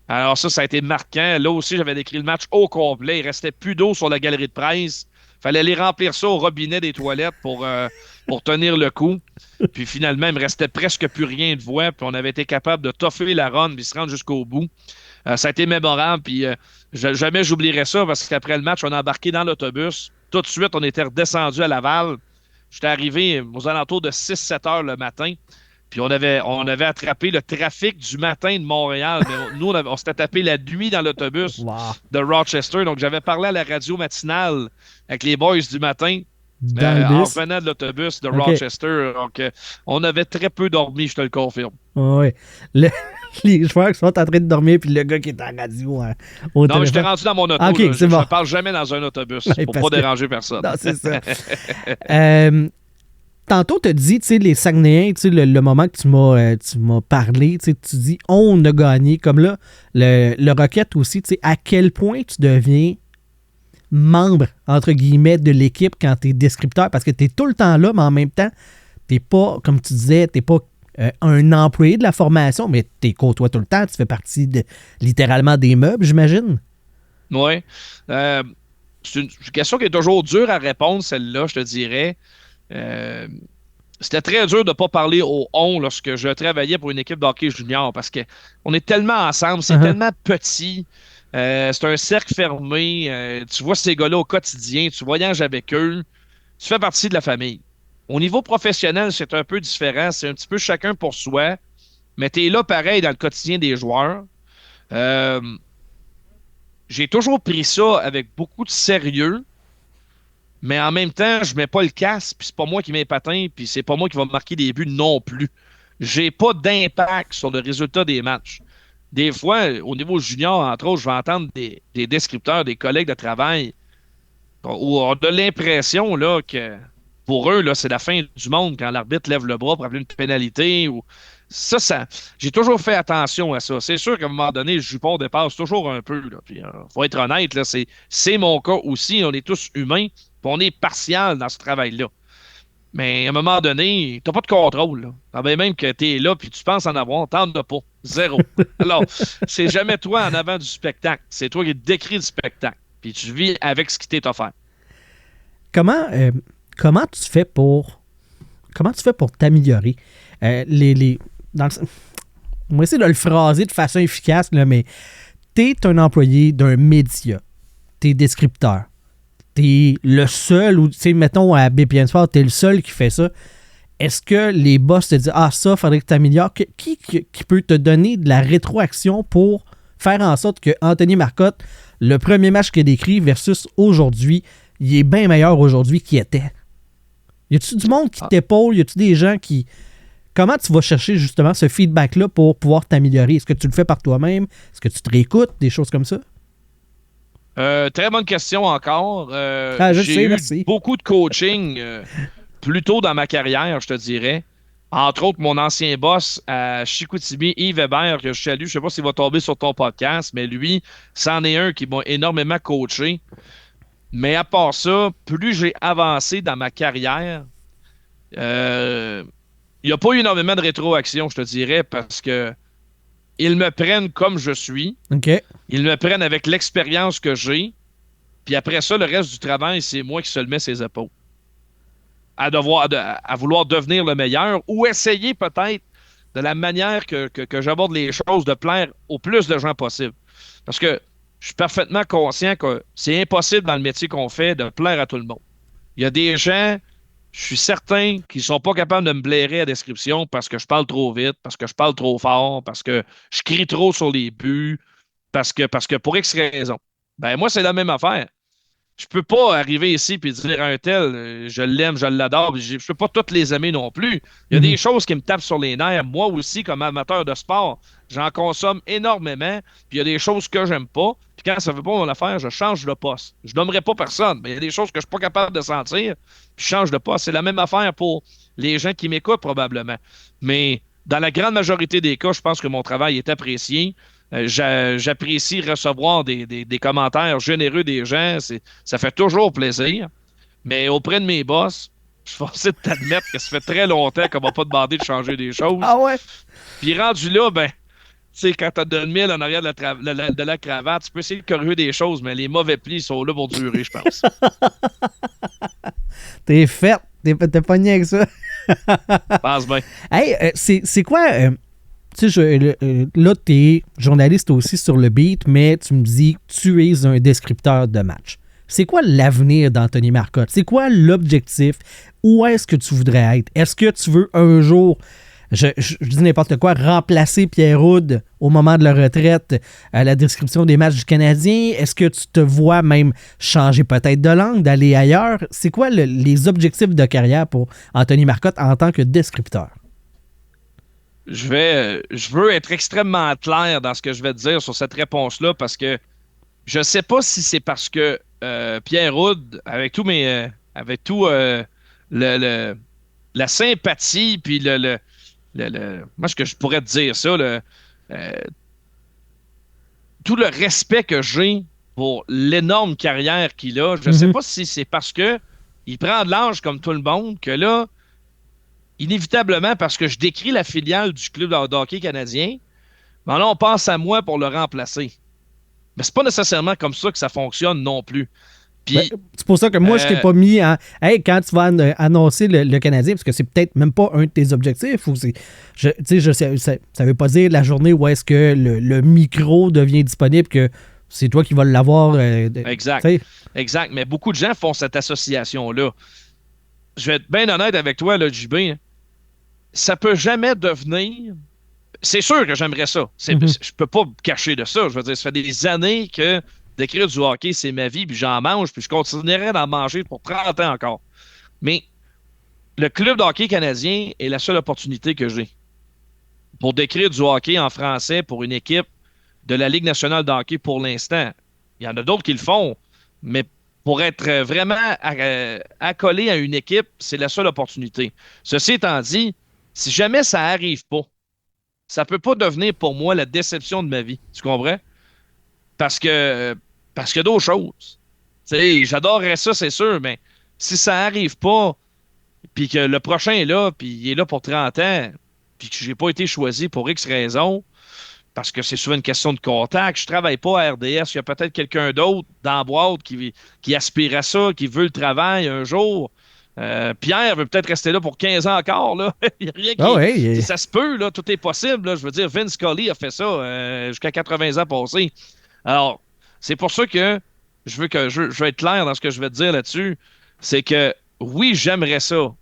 Alors ça a été marquant. Là aussi, j'avais décrit le match au complet. Il restait plus d'eau sur la galerie de presse. Il fallait aller remplir ça au robinet des toilettes pour tenir le coup. Puis finalement, il me restait presque plus rien de voix. Puis on avait été capable de toffer la run puis se rendre jusqu'au bout. Ça a été mémorable. Puis jamais j'oublierai ça parce qu'après le match, on a embarqué dans l'autobus. Tout de suite, on était redescendu à Laval. J'étais arrivé aux alentours de 6-7 heures le matin. Puis on avait attrapé le trafic du matin de Montréal. Mais nous, on s'était tapé la nuit dans l'autobus de Rochester. Donc, j'avais parlé à la radio matinale avec les boys du matin en revenant de l'autobus de Rochester. Donc, on avait très peu dormi, je te le confirme. Oui. Les joueurs qui sont en train de dormir, puis le gars qui est en radio au téléphone. Non, j'étais rendu dans mon auto. Okay, je ne parle jamais dans un autobus pour pas déranger personne. Non, c'est ça. Tantôt, tu as dit, tu sais, les Saguenayens, tu sais, le moment que tu m'as parlé, tu sais, tu dis, on a gagné. Comme là, le Rocket aussi, tu sais, à quel point tu deviens membre, entre guillemets, de l'équipe quand tu es descripteur, parce que tu es tout le temps là, mais en même temps, tu n'es pas, comme tu disais, tu n'es pas un employé de la formation, mais tu es côtoie tout le temps, tu fais partie littéralement des meubles, j'imagine. Oui. C'est une question qui est toujours dure à répondre, celle-là, je te dirais. C'était très dur de ne pas parler au on lorsque je travaillais pour une équipe de hockey junior parce qu'on est tellement ensemble, c'est tellement petit. C'est un cercle fermé. Tu vois ces gars-là au quotidien, tu voyages avec eux. Tu fais partie de la famille. Au niveau professionnel, c'est un peu différent. C'est un petit peu chacun pour soi. Mais tu es là pareil dans le quotidien des joueurs. J'ai toujours pris ça avec beaucoup de sérieux. Mais en même temps, je mets pas le casque, puis c'est pas moi qui mets patin, puis c'est pas moi qui va marquer des buts non plus. J'ai pas d'impact sur le résultat des matchs. Des fois, au niveau junior, entre autres, je vais entendre des descripteurs, des collègues de travail, où on a l'impression là, que pour eux, là, c'est la fin du monde quand l'arbitre lève le bras pour appeler une pénalité. Ça, j'ai toujours fait attention à ça. C'est sûr qu'à un moment donné, le jupon dépasse toujours un peu. Là. Puis, faut être honnête, là, c'est mon cas aussi. On est tous humains. Puis on est partial dans ce travail-là. Mais à un moment donné, tu n'as pas de contrôle. Là. Même que tu es là puis tu penses en avoir, t'en as pas. Zéro. Alors, c'est jamais toi en avant du spectacle. C'est toi qui décris le spectacle. Puis tu vis avec ce qui t'est offert. Comment tu fais pour t'améliorer? On va essayer de le phraser de façon efficace, là, mais tu es un employé d'un média. Tu es descripteur. T'es le seul, ou tu sais, mettons à BPN Sport, t'es le seul qui fait ça. Est-ce que les boss te disent « Ah, ça, faudrait que tu améliores » qui peut te donner de la rétroaction pour faire en sorte que Anthony Marcotte, le premier match qu'il a décrit versus aujourd'hui, il est bien meilleur aujourd'hui qu'il était? Y a-tu du monde qui t'épaule? Y a-tu des gens qui... Comment tu vas chercher justement ce feedback-là pour pouvoir t'améliorer? Est-ce que tu le fais par toi-même? Est-ce que tu te réécoutes? Des choses comme ça? Très bonne question encore. J'ai eu beaucoup de coaching plus tôt dans ma carrière, je te dirais. Entre autres, mon ancien boss à Chicoutimi, Yves Hébert, que je salue, je ne sais pas s'il va tomber sur ton podcast, mais lui, c'en est un qui m'a énormément coaché. Mais à part ça, plus j'ai avancé dans ma carrière, il n'y a pas eu énormément de rétroaction, je te dirais, parce que ils me prennent comme je suis. OK. Ils me prennent avec l'expérience que j'ai. Puis après ça, le reste du travail, c'est moi qui se le mets ses épaules. À vouloir devenir le meilleur ou essayer peut-être de la manière que j'aborde les choses de plaire au plus de gens possible. Parce que je suis parfaitement conscient que c'est impossible dans le métier qu'on fait de plaire à tout le monde. Il y a des gens, je suis certain, qui ne sont pas capables de me blairer à description parce que je parle trop vite, parce que je parle trop fort, parce que je crie trop sur les buts, parce que pour X raisons. Ben moi, c'est la même affaire. Je peux pas arriver ici et dire à un tel, je l'aime, je l'adore, je peux pas toutes les aimer non plus. Il y a des choses qui me tapent sur les nerfs. Moi aussi, comme amateur de sport, j'en consomme énormément, puis il y a des choses que j'aime pas. Puis quand ça ne veut pas mon affaire, je change de poste. Je nommerai pas personne, mais il y a des choses que je suis pas capable de sentir, puis je change de poste. C'est la même affaire pour les gens qui m'écoutent probablement. Mais dans la grande majorité des cas, je pense que mon travail est apprécié. J'apprécie recevoir des commentaires généreux des gens. Ça fait toujours plaisir. Mais auprès de mes boss, je suis forcé de t'admettre que ça fait très longtemps qu'on m'a pas demandé de changer des choses. Ah ouais? Puis rendu là, ben, tu sais, quand t'as 2000 en arrière de la cravate, tu peux essayer de corriger des choses, mais les mauvais plis sont là pour durer, je pense. T'es fait. T'es pogné avec ça. Pense bien. Hey, c'est quoi... tu sais, là, tu es journaliste aussi sur le beat, mais tu me dis que tu es un descripteur de match. C'est quoi l'avenir d'Anthony Marcotte? C'est quoi l'objectif? Où est-ce que tu voudrais être? Est-ce que tu veux un jour, je dis n'importe quoi, remplacer Pierre Houde au moment de la retraite à la description des matchs du Canadien? Est-ce que tu te vois même changer peut-être de langue, d'aller ailleurs? C'est quoi les objectifs de carrière pour Anthony Marcotte en tant que descripteur? Je veux être extrêmement clair dans ce que je vais te dire sur cette réponse-là parce que je sais pas si c'est parce que Pierre Houde, avec tout la sympathie, puis moi, ce que je pourrais te dire ça, tout le respect que j'ai pour l'énorme carrière qu'il a. Je ne sais pas si c'est parce que il prend de l'âge comme tout le monde que là, inévitablement, parce que je décris la filiale du club de hockey canadien, ben là, on pense à moi pour le remplacer. Mais c'est pas nécessairement comme ça que ça fonctionne non plus. Puis, c'est pour ça que moi, je t'ai pas mis en. Hey, quand tu vas annoncer le Canadien, parce que c'est peut-être même pas un de tes objectifs, ou c'est. Ça veut pas dire la journée où est-ce que le micro devient disponible que c'est toi qui vas l'avoir. Exact. Exact. Mais beaucoup de gens font cette association-là. Je vais être bien honnête avec toi, là, JB. Ça peut jamais devenir. C'est sûr que j'aimerais ça. Je peux pas me cacher de ça. Je veux dire, ça fait des années que d'écrire du hockey, c'est ma vie, puis j'en mange, puis je continuerai d'en manger pour 30 ans encore. Mais le club de hockey canadien est la seule opportunité que j'ai pour décrire du hockey en français pour une équipe de la Ligue nationale de hockey pour l'instant. Il y en a d'autres qui le font, mais pour être vraiment accolé à une équipe, c'est la seule opportunité. Ceci étant dit, si jamais ça n'arrive pas, ça peut pas devenir pour moi la déception de ma vie. Tu comprends? Parce que d'autres choses. Tu sais, j'adorerais ça, c'est sûr, mais si ça n'arrive pas, puis que le prochain est là, puis il est là pour 30 ans, puis que j'ai pas été choisi pour X raisons, parce que c'est souvent une question de contact, je travaille pas à RDS, il y a peut-être quelqu'un d'autre dans la boîte qui aspire à ça, qui veut le travail un jour. Pierre veut peut-être rester là pour 15 ans encore. Là. Il n'y a rien qui... Ça se peut, là, tout est possible. Là. Je veux dire, Vince Scully a fait ça jusqu'à 80 ans passés. Alors, c'est pour ça que je veux être clair dans ce que je vais te dire là-dessus. C'est que, oui, j'aimerais ça,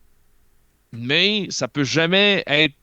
mais ça peut jamais être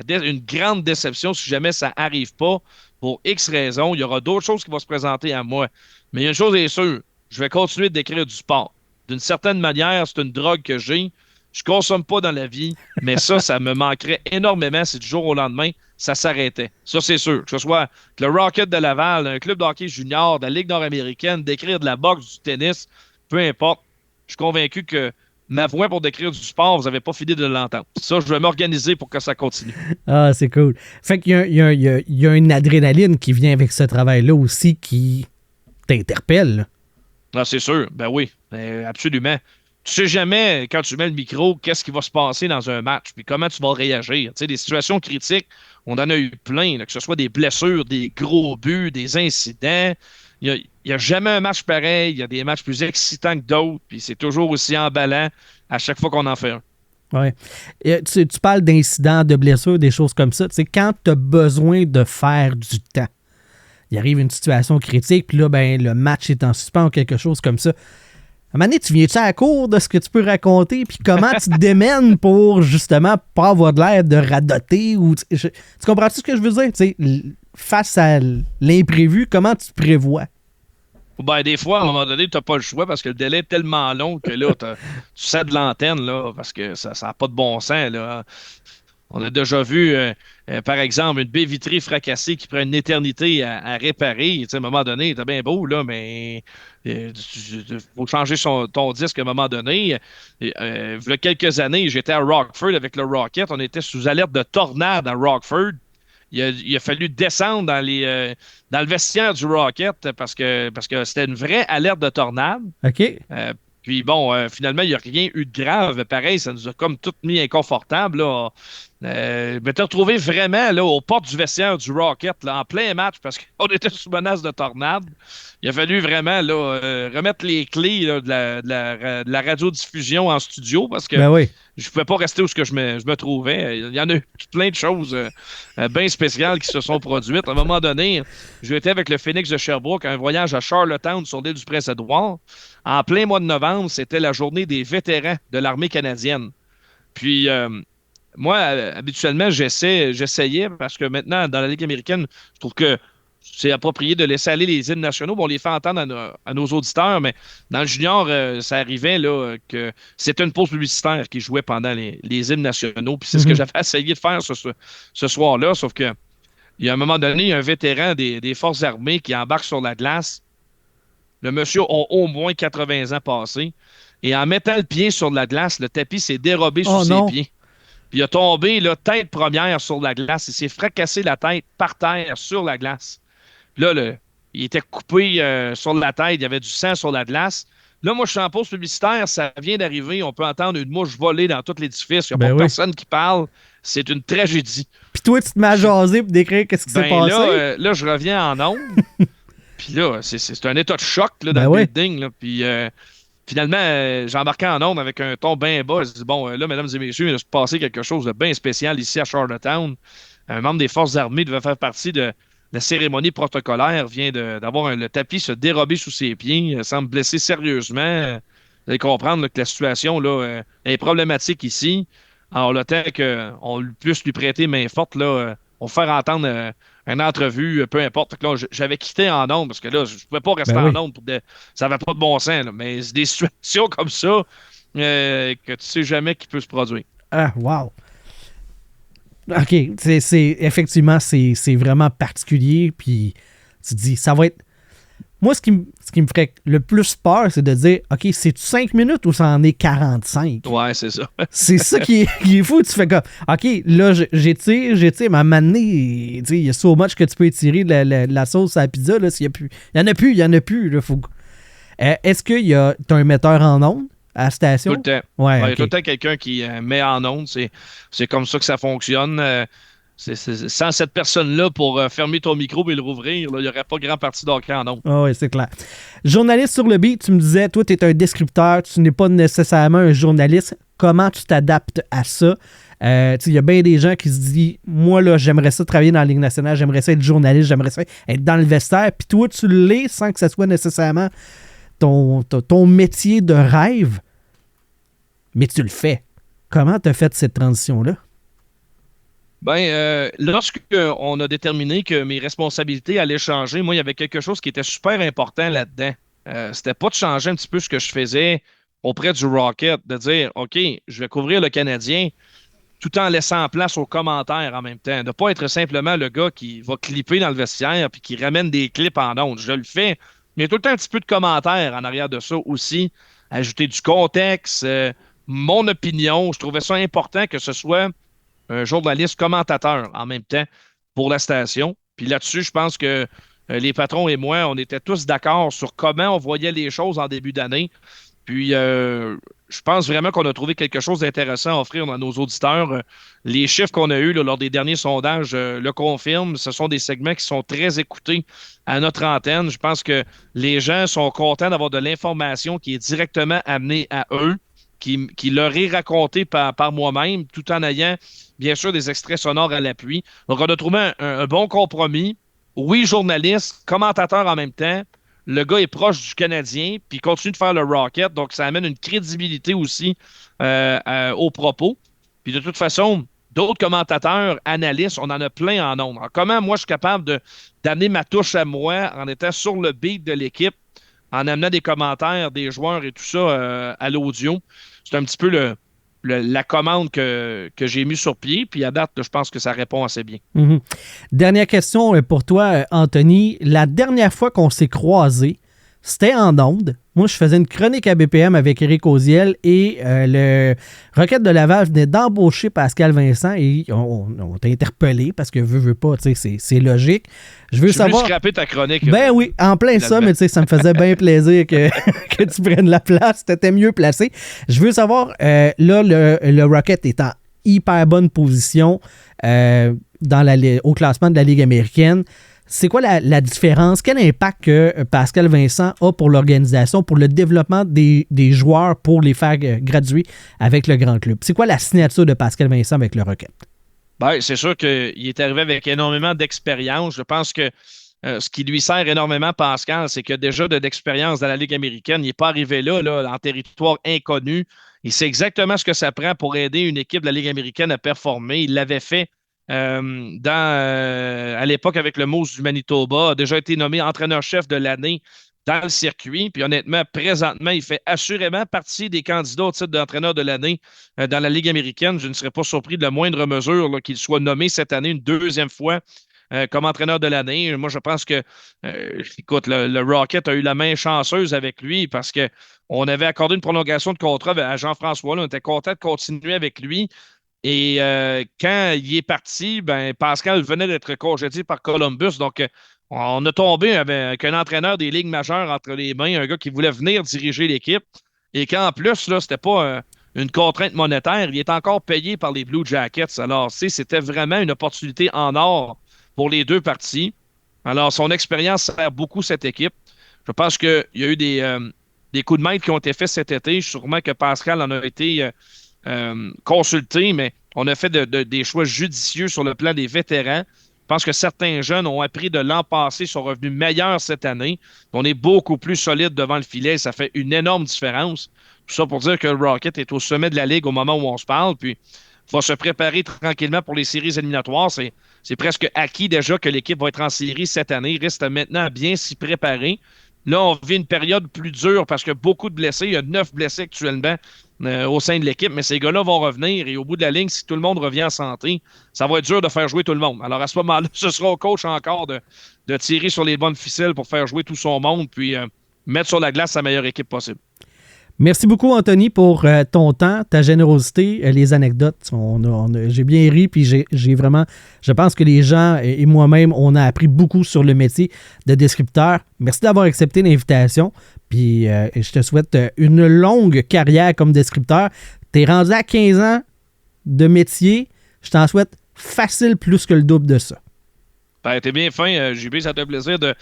une grande déception si jamais ça n'arrive pas pour X raisons. Il y aura d'autres choses qui vont se présenter à moi. Mais une chose est sûre, je vais continuer de décrire du sport. D'une certaine manière, c'est une drogue que j'ai. Je consomme pas dans la vie, mais ça me manquerait énormément si du jour au lendemain, ça s'arrêtait. Ça, c'est sûr. Que ce soit le Rocket de Laval, un club de hockey junior, de la Ligue nord-américaine, d'écrire de la boxe, du tennis, peu importe. Je suis convaincu que ma voix pour décrire du sport, vous n'avez pas fini de l'entendre. Ça, je vais m'organiser pour que ça continue. Ah, c'est cool. Fait qu'il y a une adrénaline qui vient avec ce travail-là aussi qui t'interpelle. Ah, c'est sûr. Ben oui, absolument. Tu sais jamais, quand tu mets le micro, qu'est-ce qui va se passer dans un match, puis comment tu vas réagir. Tu sais, des situations critiques, on en a eu plein, là, que ce soit des blessures, des gros buts, des incidents. Il n'y a jamais un match pareil. Il y a des matchs plus excitants que d'autres, puis c'est toujours aussi emballant à chaque fois qu'on en fait un. Oui. Tu parles d'incidents, de blessures, des choses comme ça. Tu sais, quand tu as besoin de faire du temps, il arrive une situation critique, puis là, ben, le match est en suspens ou quelque chose comme ça. À un moment donné, tu viens-tu à la cour de ce que tu peux raconter, puis comment tu te démènes pour, justement, pas avoir de l'air de radoter? Tu comprends-tu ce que je veux dire? Tu sais, face à l'imprévu, comment tu prévois? Ben, des fois, à un moment donné, tu n'as pas le choix parce que le délai est tellement long que là, tu cèdes l'antenne, là, parce que ça n'a pas de bon sens, là. On a déjà vu, par exemple, une baie vitrée fracassée qui prend une éternité à réparer. Tu sais, à un moment donné, t'es bien beau, là, mais il faut changer ton disque à un moment donné. Il y a quelques années, j'étais à Rockford avec le Rocket. On était sous alerte de tornade à Rockford. Il a fallu descendre dans le vestiaire du Rocket parce que c'était une vraie alerte de tornade. OK. Puis bon, finalement, il n'y a rien eu de grave. Pareil, ça nous a comme tout mis inconfortable, là. Mais t'es retrouvé vraiment là, aux portes du vestiaire du Rocket, là, en plein match, parce qu'on était sous menace de tornade. Il a fallu vraiment là, remettre les clés là, de la radiodiffusion en studio, parce que je ne pouvais pas rester où je me trouvais. Il y en a eu plein de choses bien spéciales qui se sont produites. À un moment donné, j'étais avec le Phoenix de Sherbrooke, un voyage à Charlottetown sur l'île du Prince-Édouard. En plein mois de novembre, c'était la journée des vétérans de l'armée canadienne. Puis, moi, habituellement, j'essayais, parce que maintenant, dans la Ligue américaine, je trouve que c'est approprié de laisser aller les hymnes nationaux. Bon, on les fait entendre à nos auditeurs, mais dans le junior, ça arrivait là, que c'était une pause publicitaire qui jouait pendant les hymnes nationaux. Puis c'est ce que j'avais essayé de faire ce soir-là, sauf que il y a un moment donné, il y a un vétéran des Forces armées qui embarque sur la glace. Le monsieur a au moins 80 ans passés. Et en mettant le pied sur la glace, le tapis s'est dérobé Oh sous non. ses pieds. Puis il a tombé là, tête première sur la glace. Il s'est fracassé la tête par terre sur la glace. Puis là, il était coupé sur la tête. Il y avait du sang sur la glace. Là, moi, je suis en pause publicitaire. Ça vient d'arriver. On peut entendre une mouche voler dans tout l'édifice. Il n'y a pas personne qui parle. C'est une tragédie. Puis toi, tu te mets à jaser pour décrire qu'est-ce qui s'est passé? Là, je reviens en ondes. Puis là, c'est un état de choc là, dans le building. Là. Puis finalement, j'ai embarqué en ondes avec un ton bien bas. Je dis, bon, là, mesdames et messieurs, il va se passer quelque chose de bien spécial ici à Charlottetown. Un membre des Forces armées devait faire partie de la cérémonie protocolaire, vient d'avoir le tapis se dérober sous ses pieds, semble blessé sérieusement. Vous allez comprendre là, que la situation là, est problématique ici. Alors, le temps qu'on puisse lui prêter main forte, là, on va faire entendre une entrevue, peu importe. Fait que là, j'avais quitté en ondes parce que là, je ne pouvais pas rester en ondes. Ça n'avait pas de bon sens. Là, mais c'est des situations comme ça que tu ne sais jamais qui peut se produire. Ah, wow. OK. Effectivement, c'est vraiment particulier. Puis tu te dis, ça va être... Moi, ce qui me ferait le plus peur, c'est de dire, OK, c'est-tu 5 minutes ou ça en est 45? Ouais, c'est ça. C'est ça qui est fou. Tu fais comme, OK, là, j'étire, mais à un moment donné, il y a so much que tu peux étirer de la sauce à la pizza. Là, il n'y en a plus. Là, est-ce qu'il y a un metteur en ondes à la station? Tout le temps. Ouais, il y a OK. tout le temps quelqu'un qui met en ondes. C'est comme ça que ça fonctionne. Sans cette personne-là pour fermer ton micro et le rouvrir, il n'y aurait pas grand parti d'hockey en ondes. Ah oui, c'est clair. Journaliste sur le beat, tu me disais, toi, tu es un descripteur, tu n'es pas nécessairement un journaliste. Comment tu t'adaptes à ça? Il y a bien des gens qui se disent, moi, là, j'aimerais ça travailler dans la Ligue nationale, j'aimerais ça être journaliste, j'aimerais ça être dans le vestiaire. Puis toi, tu l'es sans que ça soit nécessairement ton métier de rêve, mais tu le fais. Comment tu as fait cette transition-là? Lorsqu'on a déterminé que mes responsabilités allaient changer, moi, il y avait quelque chose qui était super important là-dedans. C'était pas de changer un petit peu ce que je faisais auprès du Rocket, de dire, OK, je vais couvrir le Canadien tout en laissant place aux commentaires en même temps. De ne pas être simplement le gars qui va clipper dans le vestiaire puis qui ramène des clips en ondes. Je le fais, mais il y a tout le temps un petit peu de commentaires en arrière de ça aussi. Ajouter du contexte, mon opinion. Je trouvais ça important que ce soit un journaliste commentateur en même temps pour la station. Puis là-dessus, je pense que les patrons et moi, on était tous d'accord sur comment on voyait les choses en début d'année. Puis, je pense vraiment qu'on a trouvé quelque chose d'intéressant à offrir à nos auditeurs. Les chiffres qu'on a eus là, lors des derniers sondages le confirment. Ce sont des segments qui sont très écoutés à notre antenne. Je pense que les gens sont contents d'avoir de l'information qui est directement amenée à eux, qui leur est racontée par moi-même, tout en ayant, bien sûr, des extraits sonores à l'appui. Donc, on a trouvé un bon compromis. Oui, journaliste, commentateur en même temps. Le gars est proche du Canadien, puis il continue de faire le Rocket, donc ça amène une crédibilité aussi aux propos. Puis de toute façon, d'autres commentateurs, analystes, on en a plein en ondes. Alors, comment moi je suis capable d'amener ma touche à moi en étant sur le beat de l'équipe, en amenant des commentaires des joueurs et tout ça à l'audio? C'est un petit peu la commande que j'ai mis sur pied, puis à date, je pense que ça répond assez bien. Mm-hmm. Dernière question pour toi, Anthony. La dernière fois qu'on s'est croisés, c'était en ondes. Moi, je faisais une chronique à BPM avec Éric Oziel et le Rocket de Laval venait d'embaucher Pascal Vincent et on t'a interpellé parce que veut pas, tu sais, c'est logique. Je veux savoir. Je scraper ta chronique. Ben oui, en plein ça, mais tu sais, ça me faisait bien plaisir que tu prennes la place. T'étais mieux placé. Je veux savoir, là, le Rocket est en hyper bonne position au classement de la Ligue américaine. C'est quoi la différence? Quel impact que Pascal Vincent a pour l'organisation, pour le développement des joueurs, pour les faire graduer avec le grand club? C'est quoi la signature de Pascal Vincent avec le Rocket? Ben, c'est sûr qu'il est arrivé avec énormément d'expérience. Je pense que ce qui lui sert énormément, Pascal, c'est qu'il a déjà de l'expérience dans la Ligue américaine. Il n'est pas arrivé là, en territoire inconnu. Il sait exactement ce que ça prend pour aider une équipe de la Ligue américaine à performer. Il l'avait fait à l'époque avec le Moose du Manitoba, a déjà été nommé entraîneur-chef de l'année dans le circuit. Puis honnêtement, présentement, il fait assurément partie des candidats au titre d'entraîneur de l'année dans la Ligue américaine. Je ne serais pas surpris de la moindre mesure qu'il soit nommé cette année une deuxième fois comme entraîneur de l'année. Moi, je pense que, écoute, le Rocket a eu la main chanceuse avec lui parce qu'on avait accordé une prolongation de contrat à Jean-François. Là, on était content de continuer avec lui. Et quand il est parti, ben, Pascal venait d'être congédié par Columbus. Donc, on a tombé avec un entraîneur des ligues majeures entre les mains, un gars qui voulait venir diriger l'équipe. Et qu'en plus, là, c'était pas une contrainte monétaire, il est encore payé par les Blue Jackets. Alors, c'était vraiment une opportunité en or pour les deux parties. Alors, son expérience sert beaucoup cette équipe. Je pense qu'il y a eu des coups de maître qui ont été faits cet été. Sûrement que Pascal en a été consulté, mais on a fait des choix judicieux sur le plan des vétérans. Je pense que certains jeunes ont appris de l'an passé, sont revenus meilleurs cette année. On est beaucoup plus solide devant le filet. Ça fait une énorme différence. Tout ça pour dire que le Rocket est au sommet de la Ligue au moment où on se parle. Puis, il va se préparer tranquillement pour les séries éliminatoires. C'est presque acquis déjà que l'équipe va être en série cette année. Il reste maintenant à bien s'y préparer. Là, on vit une période plus dure parce qu'il y a beaucoup de blessés. Il y a 9 blessés actuellement au sein de l'équipe, mais ces gars-là vont revenir et au bout de la ligne, si tout le monde revient en santé, ça va être dur de faire jouer tout le monde. Alors à ce moment-là, ce sera au coach encore de tirer sur les bonnes ficelles pour faire jouer tout son monde puis mettre sur la glace sa meilleure équipe possible. Merci beaucoup, Anthony, pour ton temps, ta générosité, les anecdotes. J'ai bien ri, puis j'ai vraiment... Je pense que les gens et moi-même, on a appris beaucoup sur le métier de descripteur. Merci d'avoir accepté l'invitation, puis je te souhaite une longue carrière comme descripteur. Tu es rendu à 15 ans de métier. Je t'en souhaite facile plus que le double de ça. Ben, t'es bien fin, JB, ça te fait plaisir de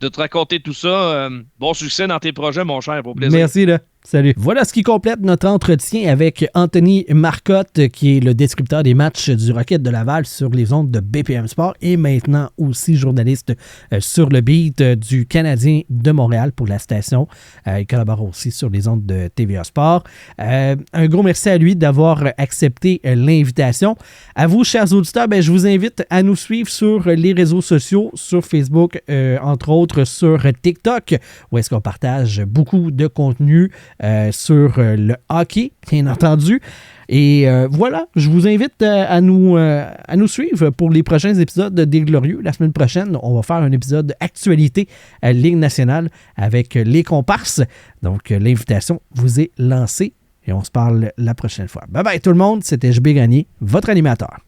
te raconter tout ça. Bon succès dans tes projets, mon cher, pour plaisir. Merci, là. Salut. Voilà ce qui complète notre entretien avec Anthony Marcotte, qui est le descripteur des matchs du Rocket de Laval sur les ondes de BPM Sport et maintenant aussi journaliste sur le beat du Canadien de Montréal pour la station. Il collabore aussi sur les ondes de TVA Sport. Un gros merci à lui d'avoir accepté l'invitation. À vous, chers auditeurs, je vous invite à nous suivre sur les réseaux sociaux, sur Facebook, entre autres sur TikTok, où est-ce qu'on partage beaucoup de contenu sur le hockey, bien entendu. Et voilà, je vous invite à nous suivre pour les prochains épisodes des Glorieux. La semaine prochaine, on va faire un épisode actualité à Ligue nationale avec les comparses. Donc, l'invitation vous est lancée et on se parle la prochaine fois. Bye bye tout le monde, c'était JB Gagné, votre animateur.